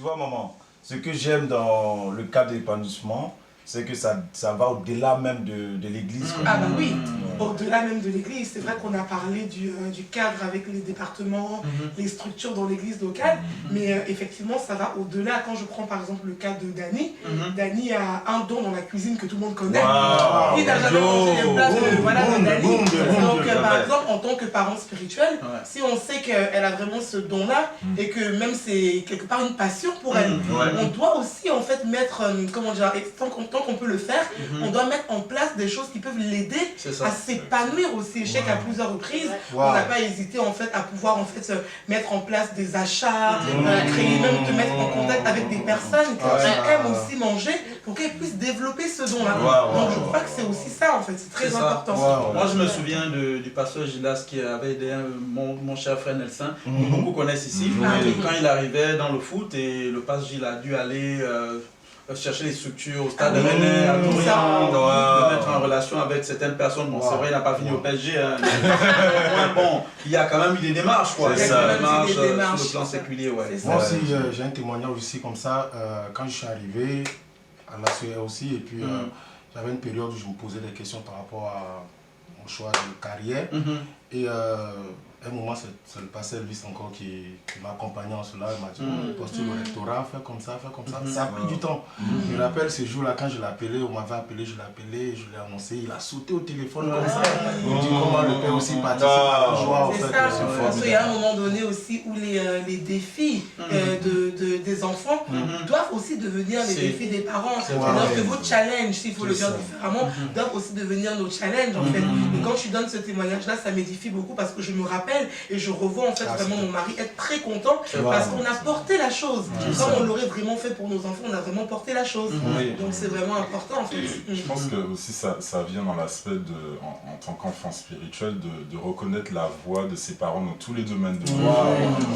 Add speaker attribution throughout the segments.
Speaker 1: Tu vois, maman, ce que j'aime dans le cadre de l'épanouissement, c'est que ça va au-delà même de l'église.
Speaker 2: Ah bah oui, au-delà même de l'église. C'est vrai qu'on a parlé du cadre avec les départements, les structures dans l'église locale, mais effectivement ça va au-delà. Quand je prends par exemple le cas de Dani, Dani a un don dans la cuisine que tout le monde connaît. Il n'a jamais mangé les plats de Dani. Donc par exemple, en tant que parent spirituel, si on sait qu'elle a vraiment ce don-là et que même c'est quelque part une passion pour elle, on doit aussi en fait mettre, comment dire, tant qu'on peut le faire, on doit mettre en place des choses qui peuvent l'aider à s'épanouir aussi. Je sais qu'à plusieurs reprises, on n'a pas hésité en fait à pouvoir en fait mettre en place des achats, créer, même te mettre en contact avec des personnes qui aiment aussi manger pour qu'elles puissent développer ce don-là. Donc je crois que c'est aussi ça en fait, c'est très important.
Speaker 3: Moi je me souviens du pasteur Gilas qui avait aidé mon cher frère Nelson, que beaucoup connaissent ici, quand il arrivait dans le foot et le pasteur Gilles a dû aller chercher les structures au stade de René, à Tourian, de mettre en relation avec certaines personnes. Bon, c'est vrai, il n'a pas fini au PSG. Hein, bon, il y a quand même eu des démarches, quoi. Il y a des démarches sur le plan séculier,
Speaker 4: Moi aussi, j'ai un témoignage aussi comme ça. Quand je suis arrivé à la CEA aussi, et puis j'avais une période où je me posais des questions par rapport à mon choix de carrière. Et à un moment, c'est le pasteur Luis encore qui m'a accompagné en cela. Il m'a dit, postule au rectorat, fais comme ça, fais comme ça. Ça a pris du temps. Je me rappelle ce jour-là, quand je l'ai appelé, on m'avait appelé, je l'ai appelé, je l'ai annoncé. Il a sauté au téléphone comme ça. Il me dit comment le père aussi participe à la joie.
Speaker 2: C'est ça, parce qu'il y a un moment donné aussi où les défis des enfants doivent aussi devenir les défis des parents. C'est-à-dire que vos challenges, s'il faut le dire différemment, doivent aussi devenir nos challenges en fait. Et quand tu donnes ce témoignage-là, ça m'édifie beaucoup parce que je me rappelle et je revois en fait vraiment mon mari être très content parce qu'on a porté la chose. Comme on l'aurait vraiment fait pour nos enfants, on a vraiment porté la chose. Donc c'est vraiment important en fait.
Speaker 5: Je pense que aussi ça vient dans l'aspect en tant qu'enfant spirituel de reconnaître la voix de ses parents dans tous les domaines de vie.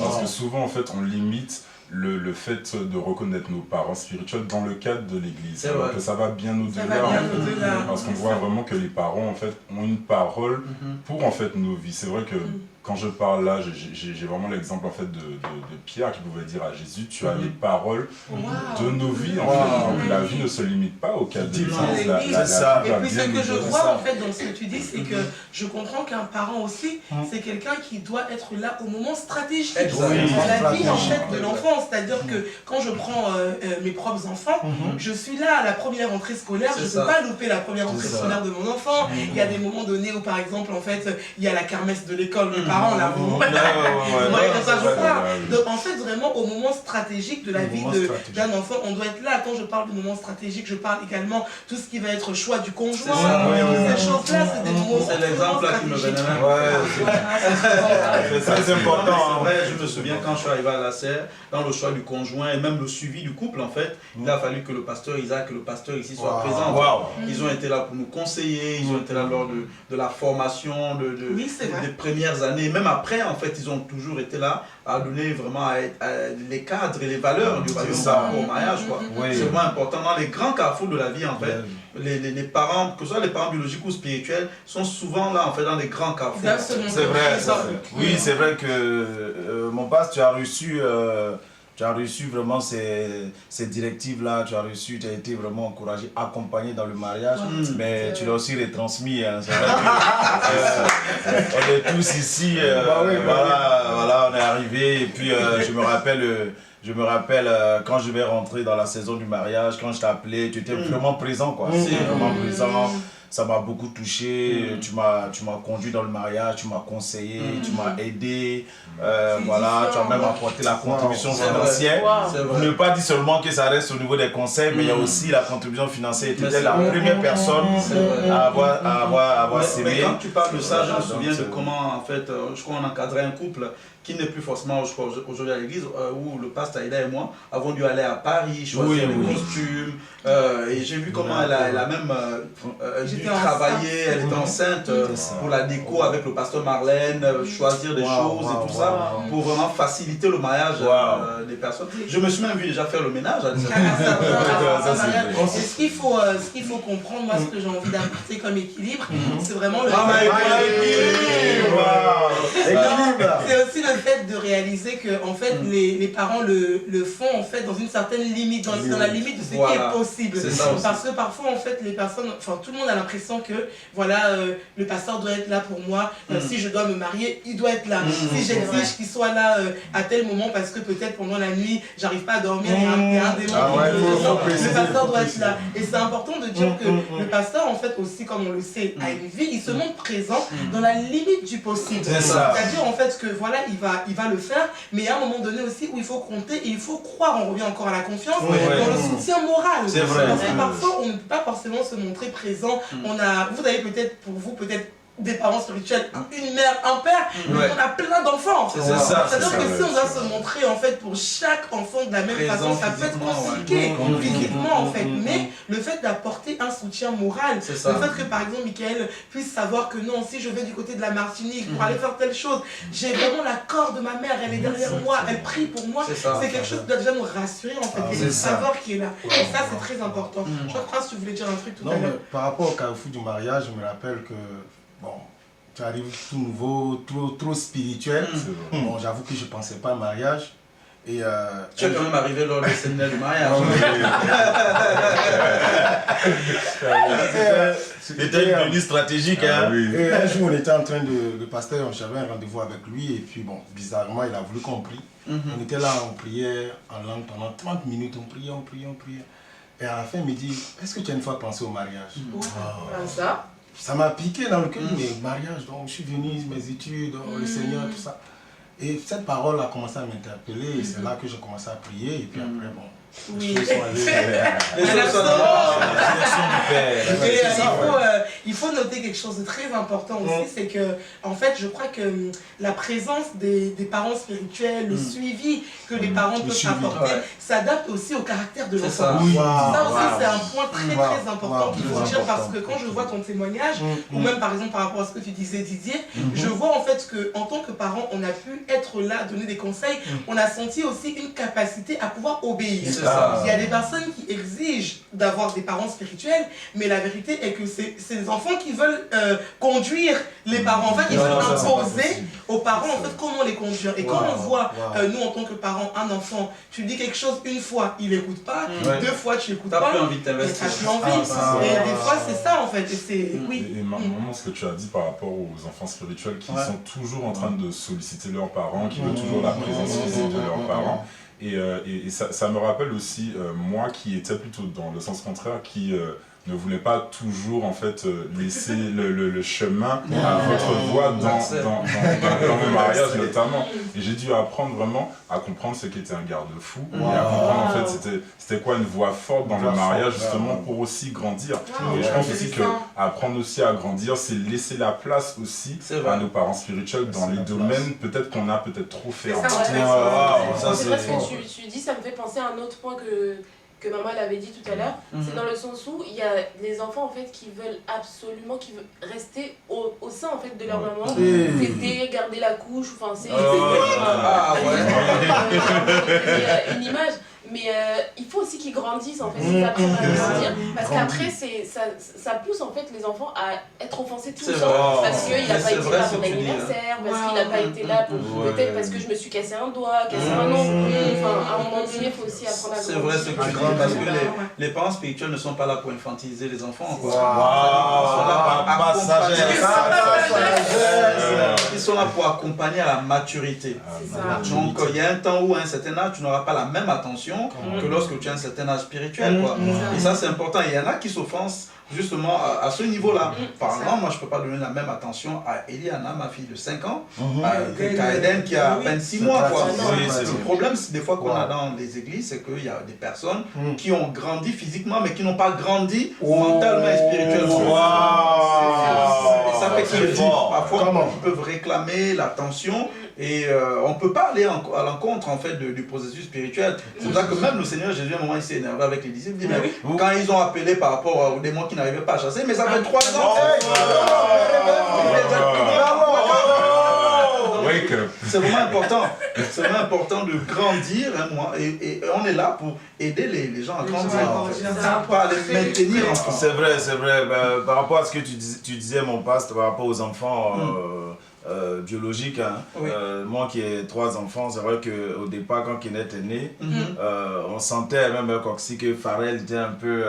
Speaker 5: Parce que souvent en fait on limite le fait de reconnaître nos parents spirituels dans le cadre de l'église. Alors que ça va bien au-delà. Parce qu'on voit vraiment que les parents en fait ont une parole pour en fait nos vies. C'est vrai que quand je parle là, j'ai vraiment l'exemple en fait de Pierre qui pouvait dire à Jésus, tu as les paroles de nos vies. En fait. Donc la vie ne se limite pas au cadre de l'église.
Speaker 2: Et puis ce que je vois en fait dans ce que tu dis, c'est que je comprends qu'un parent aussi, c'est quelqu'un qui doit être là au moment stratégique dans la vie en fait de l'enfant. C'est-à-dire que quand je prends mes propres enfants, je suis là à la première rentrée scolaire, je ne peux pas louper la première rentrée scolaire de mon enfant. Il y a des moments donnés où par exemple en fait il y a la kermesse de l'école, mes parents là, donc en fait vraiment au moment stratégique de la vie d'un enfant, on doit être là. Quand je parle de moment stratégique, je parle également tout ce qui va être choix du conjoint, ces choses-là, c'est des moments.
Speaker 3: C'est l'exemple là qui me venait.
Speaker 1: C'est très important.
Speaker 3: C'est vrai, je me souviens quand je suis arrivé à la serre, dans le choix du conjoint et même le suivi du couple en fait, il a fallu que le pasteur Isaac et le pasteur ici soient présents. Ils ont été là pour nous conseiller, ils ont été là lors de la formation, des premières années, même après en fait, ils ont toujours été là à donner vraiment les cadres et les valeurs du royaume au mariage. C'est vraiment important dans les grands carrefours de la vie en fait. Les parents, que ce soit les parents biologiques ou spirituels, sont souvent là en fait dans les grands carrefours.
Speaker 1: C'est vrai. Oui, c'est vrai que mon pasteur, tu as reçu vraiment ces directives-là, tu as été vraiment encouragé, accompagné dans le mariage, mais tu l'as aussi retransmis. Hein, on est tous ici, voilà, on est arrivés, et puis je me rappelle quand je vais rentrer dans la saison du mariage, quand je t'ai appelé, tu étais vraiment présent, quoi. Vraiment présent. Ça m'a beaucoup touché, tu m'as conduit dans le mariage, tu m'as conseillé, tu m'as aidé, voilà, tu as même apporté la contribution financière. Pour ne pas dire seulement que ça reste au niveau des conseils, mais il y a aussi la contribution financière. Tu étais la première personne à avoir s'aimé.
Speaker 3: Mais quand tu parles de ça, je me souviens de comment, en fait, je crois qu'on encadrait un couple qui n'est plus forcément aujourd'hui à l'église, où le pasteur Aïda et moi avons dû aller à Paris, choisir les costumes, et j'ai vu comment elle a même dû travailler, elle était enceinte pour la déco avec le pasteur Marlène, choisir des choses et tout ça, pour vraiment faciliter le mariage des personnes. Je me suis même vu déjà faire le ménage à
Speaker 2: ce qu'il faut comprendre, moi ce que j'ai envie d'apporter comme équilibre, c'est vraiment le
Speaker 1: équilibre.
Speaker 2: C'est aussi le le fait de réaliser que en fait les parents le font en fait dans une certaine limite, dans la limite de ce qui est possible. Parce que parfois en fait les personnes, enfin tout le monde a l'impression que voilà le pasteur doit être là pour moi, si je dois me marier, il doit être là. Si j'exige qu'il soit là à tel moment parce que peut-être pendant la nuit j'arrive pas à dormir, il y a un démon le pasteur doit être là. Et c'est important de dire que le pasteur en fait aussi comme on le sait a une vie, il se montre présent dans la limite du possible. C'est-à-dire en fait que voilà il va le faire, mais à un moment donné aussi où il faut compter et il faut croire, on revient encore à la confiance, dans le soutien moral.
Speaker 1: C'est vrai.
Speaker 2: Parce que parfois on ne peut pas forcément se montrer présent. Vous avez peut-être pour vous des parents spirituels, une mère, un père, mais on a plein d'enfants. C'est-à-dire que si on doit se montrer en fait pour chaque enfant de la même façon, ça peut être compliqué physiquement en fait, mais le fait d'apporter un soutien moral, le fait que par exemple Michael puisse savoir que non, si je vais du côté de la Martinique pour aller faire telle chose, j'ai vraiment l'accord de ma mère, elle est derrière moi, elle prie pour moi, c'est quelque chose qui doit déjà nous rassurer en fait, et de savoir qu'il est là. Et ça c'est très important. Je crois que tu voulais dire un truc tout à l'heure.
Speaker 4: Par rapport au carrefour du mariage, je me rappelle que bon, tu arrives tout nouveau, trop spirituel. Bon, j'avoue que je ne pensais pas au mariage. Et
Speaker 3: tu es quand même arrivé lors du séminaire du mariage.
Speaker 1: C'était une stratégique.
Speaker 4: Et un jour, on était en train le pasteur, j'avais un rendez-vous avec lui. Et puis, bon, bizarrement, il a voulu qu'on prie. On était là, on priait en langue pendant 30 minutes. On priait. Et à la fin, il me dit, est-ce que tu as une fois pensé au mariage? Ça m'a piqué dans le cœur, mais mariage, donc je suis venu, mes études, le Seigneur, tout ça. Et cette parole a commencé à m'interpeller, et c'est là que j'ai commencé à prier, et puis après, bon,
Speaker 2: Oui. Il faut noter quelque chose de très important aussi, c'est que, en fait, je crois que la présence des parents spirituels, le suivi que les parents peuvent apporter, s'adapte aussi au caractère de l'enfant. Ça aussi, c'est un point très important qu'il faut dire, parce que quand je vois ton témoignage, ou même par exemple par rapport à ce que tu disais Didier, je vois en fait qu'en tant que parent, on a pu être là, donner des conseils, on a senti aussi une capacité à pouvoir obéir. Il y a des personnes qui exigent d'avoir des parents spirituels, mais la vérité est que c'est les enfants qui veulent conduire les parents. En fait, ils veulent imposer aux parents en fait comment les conduire. Et quand on voit, nous en tant que parents, un enfant, tu dis quelque chose une fois, il n'écoute pas, deux fois, tu n'écoutes pas.
Speaker 3: T'as plus envie de t'investir.
Speaker 2: T'as plus envie. Et des fois, c'est ça en fait.
Speaker 5: Et maman, ce que tu as dit par rapport aux enfants spirituels qui sont toujours en train de solliciter leurs parents, qui veulent toujours la présence physique de leurs parents. Et ça me rappelle aussi, moi qui étais plutôt dans le sens contraire, qui ne voulait pas toujours en fait laisser le chemin à votre voix dans le mariage notamment. Et j'ai dû apprendre vraiment à comprendre ce qu'était un garde-fou et à comprendre en fait c'était quoi une voix forte dans le mariage justement pour aussi grandir. Et je pense aussi que apprendre aussi à grandir, c'est laisser la place aussi à nos parents spirituels dans les domaines peut-être qu'on a peut-être trop fait.
Speaker 6: C'est vrai ce que tu dis, ça me fait penser à un autre point que maman l'avait dit tout à l'heure, c'est dans le sens où il y a des enfants en fait qui veulent absolument rester au sein en fait de leur maman, téter, garder la couche, enfin c'est une image. Mais il faut aussi qu'ils grandissent en fait, ils apprennent à grandir, parce qu'après ça pousse en fait les enfants à être offensés tout le temps, parce qu'il n'a pas été là pour l'anniversaire, parce qu'il n'a pas été là pour peut-être parce que je me suis cassé un doigt, cassé un ongle, enfin à un moment donné il faut aussi apprendre à grandir.
Speaker 3: C'est vrai ce que tu dis, parce que les parents spirituels ne sont pas là pour infantiliser les enfants. Ils sont là pour accompagner à la maturité. Donc il y a un temps où à un certain âge tu n'auras pas la même attention que lorsque tu as un certain âge spirituel. Et ça c'est important. Il y en a qui s'offensent justement à ce niveau-là. Par exemple, moi je ne peux pas donner la même attention à Eliana, ma fille de 5 ans, qu'à Eden qui a 26 mois. Le problème des fois qu'on a dans les églises, c'est qu'il y a des personnes qui ont grandi physiquement mais qui n'ont pas grandi mentalement et spirituellement. Et ça fait que parfois ils peuvent réclamer l'attention. Et on ne peut pas aller à l'encontre en fait du processus spirituel. C'est pour ça que même le Seigneur Jésus à un moment il s'est énervé avec les disciples. Il dit mais quand ils ont appelé par rapport aux démons qui n'arrivaient pas à chasser, mais ça fait 3 ans. C'est vraiment important. C'est vraiment important de grandir et on est là pour aider les gens à grandir. Pas à les maintenir en France.
Speaker 1: C'est vrai. Par rapport à ce que tu disais mon pasteur, par rapport aux enfants. biologique. Hein. Oui. Moi qui ai 3 enfants, c'est vrai qu'au départ, quand Kenneth est né, on sentait même aussi que Pharrell était un peu,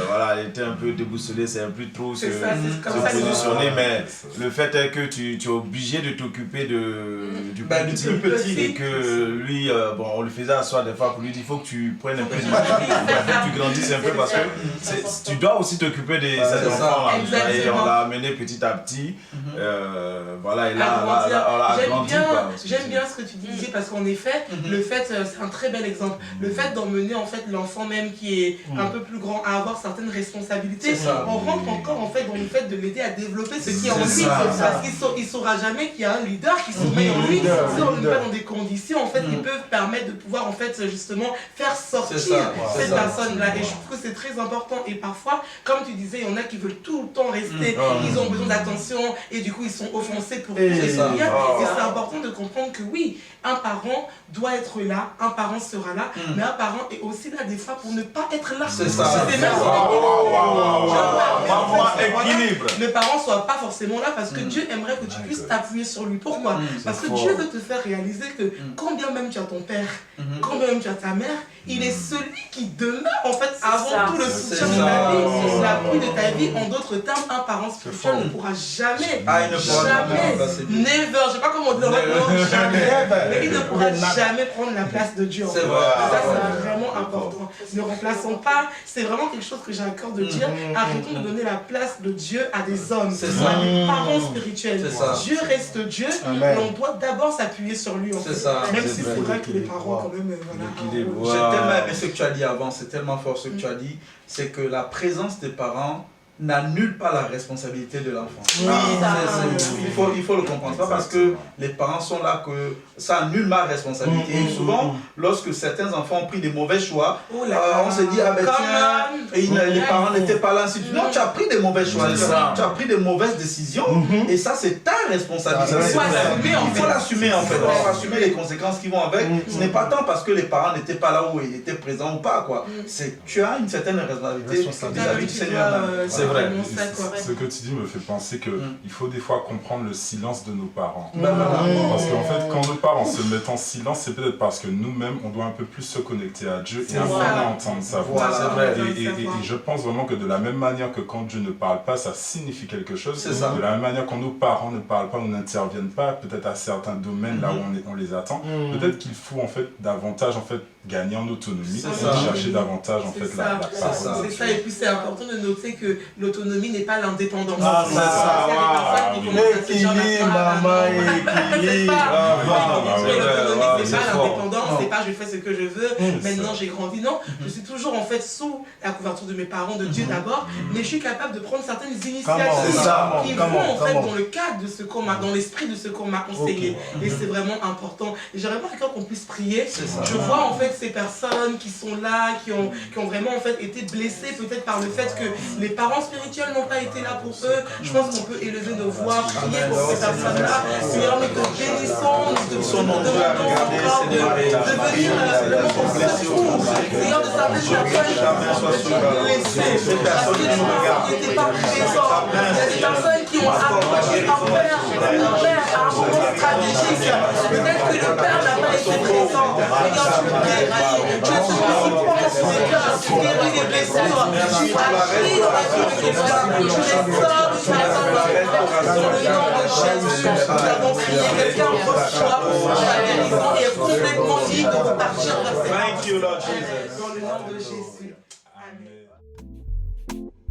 Speaker 1: voilà, elle était un peu déboussolée, c'est un peu trop se positionner, mais le fait est que tu es obligé de t'occuper du petit et que lui, bon, on le faisait asseoir des fois pour lui dire il faut que tu prennes un peu du tu grandisses un peu parce que tu dois aussi t'occuper de ces enfants là. Et on l'a amené petit à petit. Voilà, et là, on l'a agrandi.
Speaker 2: J'aime bien ce que tu disais parce qu'en effet, le fait, c'est un très bel exemple. Le fait d'emmener en fait l'enfant même qui est un peu plus grand à avoir certaines responsabilités, on rentre encore en fait dans le fait de l'aider à développer ce qui est en lui. Parce qu'il ne saura jamais qu'il y a un leader qui sommeille en lui. Si on le met dans des conditions en fait qui peuvent permettre de pouvoir en fait justement faire sortir cette personne-là. Et je trouve que c'est très important. Et parfois, comme tu disais, il y en a qui veulent tout le temps rester, ils ont besoin d'attention et du coup ils sont offensés pour tout et c'est important de comprendre que oui, un parent doit être là, un parent sera là, mais un parent est aussi là des fois pour ne pas être là.
Speaker 3: C'est ça.
Speaker 2: C'est même équilibre. Les parents ne soient pas forcément là parce que Dieu aimerait que tu puisses t'appuyer sur lui. Pourquoi? Parce que Dieu veut te faire réaliser que quand bien même tu as ton père, quand bien même tu as ta mère, il est celui qui demeure en fait avant tout le soutien de ta vie, l'appui de ta vie. En d'autres termes, un parent spirituel ne pourra jamais, never, je sais pas comment dire, mais il ne pourra jamais prendre la place de Dieu.
Speaker 3: C'est vrai.
Speaker 2: Ça c'est vraiment important. Ne remplaçons pas, c'est vraiment quelque chose que j'ai à cœur de dire. Arrêtons de donner la place de Dieu à des hommes, à des parents spirituels. Dieu reste Dieu, mais on doit d'abord s'appuyer sur lui. Même si c'est vrai que les parents quand même.
Speaker 3: J'ai tellement aimé ce que tu as dit avant, c'est tellement fort ce que tu as dit, c'est que la présence des parents n'annule pas la responsabilité de l'enfant. Il faut le comprendre. Pas parce que les parents sont là que ça annule ma responsabilité. Et souvent, lorsque certains enfants ont pris des mauvais choix, on se dit, ah ben tiens, les parents n'étaient pas là. Non, tu as pris des mauvais choix. Tu as pris des mauvaises décisions. Et ça, c'est ta responsabilité. Il faut l'assumer en fait. Il faut assumer les conséquences qui vont avec. Ce n'est pas tant parce que les parents n'étaient pas là où ils étaient présents ou pas. Tu as une certaine responsabilité vis-à-vis du Seigneur.
Speaker 5: C'est vrai. Ce que tu dis me fait penser qu'il faut des fois comprendre le silence de nos parents. Parce qu'en fait, quand nos parents se mettent en silence, c'est peut-être parce que nous-mêmes, on doit un peu plus se connecter à Dieu et apprendre à entendre sa voix. Et je pense vraiment que de la même manière que quand Dieu ne parle pas, ça signifie quelque chose. De la même manière quand nos parents ne parlent pas ou n'interviennent pas, peut-être à certains domaines là où on les attend, peut-être qu'il faut en fait davantage gagner en autonomie et chercher davantage la parole.
Speaker 2: C'est ça, et puis c'est important de noter que l'autonomie n'est pas l'indépendance.
Speaker 4: Équilibre, maman, équilibre.
Speaker 2: L'autonomie, c'est pas l'indépendance, c'est pas je fais ce que je veux, maintenant j'ai grandi. Non, je suis toujours en fait sous la couverture de mes parents, de Dieu d'abord, mais je suis capable de prendre certaines initiatives qui vont en fait dans le cadre de ce qu'on m'a, dans l'esprit de ce qu'on m'a enseigné. Et c'est vraiment important. Et j'aimerais pas qu'on puisse prier. Je vois en fait ces personnes qui sont là, qui ont vraiment en fait été blessées peut-être par le fait que les parents spirituels n'ont pas été là pour eux. Je pense qu'on peut élever nos voix, prier pour ces personnes-là. Seigneur, nous te bénissons, nous te demandons encore de venir au secours. Seigneur, de savoir que personne blessée. Parce que les parents n'étaient pas présents. Il y a des personnes qui ont approché un père à un moment stratégique. Peut-être que le père n'a pas été présent. Seigneur, tu le guéris. Tu es celui qui pense les cœurs, tu guéris les blessures. Tu agis dans la vie de quelqu'un. Tu les sors du dans le nom de Jésus. Nous avons prié, quelqu'un reçoit la guérison et est complètement libre de repartir vers ses parents. Dans le nom de Jésus. Amen.